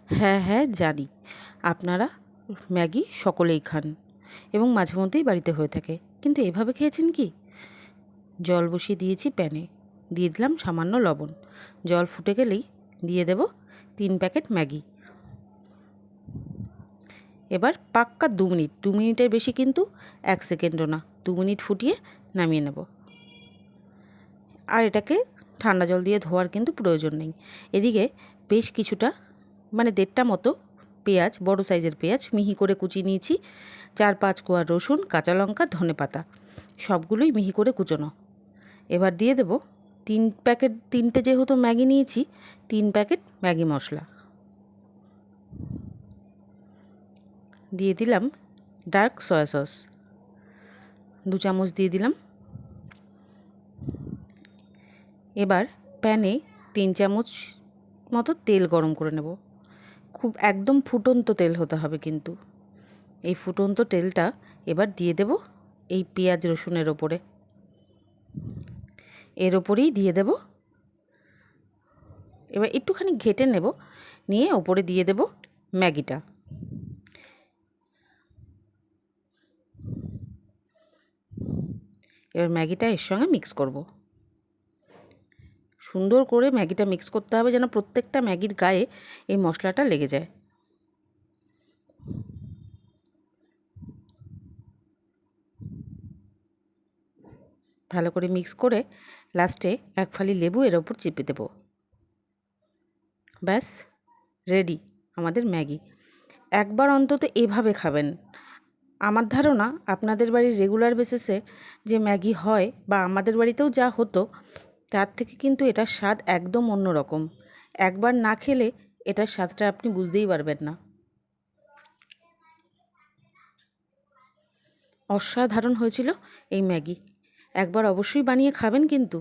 হ্যাঁ হ্যাঁ জানি, আপনারা ম্যাগি সকলেই খান এবং মাঝে মধ্যেই বাড়িতে হয়ে থাকে, কিন্তু এভাবে খেয়েছেন কি? জল বসিয়ে দিয়েছি প্যানে, দিয়ে দিলাম সামান্য লবণ। জল ফুটে গেলেই দিয়ে দেব 3 প্যাকেট ম্যাগি। এবার পাক্কা 2 মিনিট, 2 মিনিটের বেশি কিন্তু 1 সেকেন্ডও না, 2 মিনিট ফুটিয়ে নামিয়ে নেব। আর এটাকে ঠান্ডা জল দিয়ে ধোয়ার কিন্তু প্রয়োজন নেই। এদিকে বেশ কিছুটা মানে 1.5টা মতো পেঁয়াজ, বড় সাইজের পেঁয়াজ মিহি করে কুচিয়ে নিয়েছি। 4-5 কোয়া রসুন, কাঁচা লঙ্কা, ধনেপাতা সবগুলোই মিহি করে কুচোনো। এবার দিয়ে দেব 3 প্যাকেট, 3টে যেহেতু ম্যাগি নিয়েছি, 3 প্যাকেট ম্যাগি মশলা। দিয়ে দিলাম ডার্ক সয়া সস 2 চামচ দিয়ে দিলাম। এবার প্যানে 3 চামচ মতো তেল গরম করে নেব। খুব একদম ফুটন্ত তেল হতে হবে কিন্তু। এই ফুটন্ত তেলটা এবার দিয়ে দেব এই পেঁয়াজ রসুনের ওপরে। এর ওপরেই দিয়ে দেব, এবার একটুখানি ঘেটে নেব, নিয়ে ওপরে দিয়ে দেব ম্যাগিটা। এবার ম্যাগিটা এর সঙ্গে মিক্স করব। সুন্দর করে ম্যাগিটা মিক্স করতে হবে যেন প্রত্যেকটা ম্যাগির গায়ে এই মশলাটা লেগে যায়। ভালো করে মিক্স করে লাস্টে 1 ফালি লেবু এর ওপর চিপে দেব। ব্যাস রেডি আমাদের ম্যাগি। একবার অন্তত এভাবে খাবেন। আমার ধারণা আপনাদের বাড়ির রেগুলার বেসিসে যে ম্যাগি হয় বা আমাদের বাড়িতেও যা হতো, তার থেকে কিন্তু এটার স্বাদ একদম অন্য রকম। একবার না খেলে এটার স্বাদটা আপনি বুঝতেই পারবেন না। অসাধারণ হয়েছিল এই ম্যাগি। একবার অবশ্যই বানিয়ে খাবেন কিন্তু।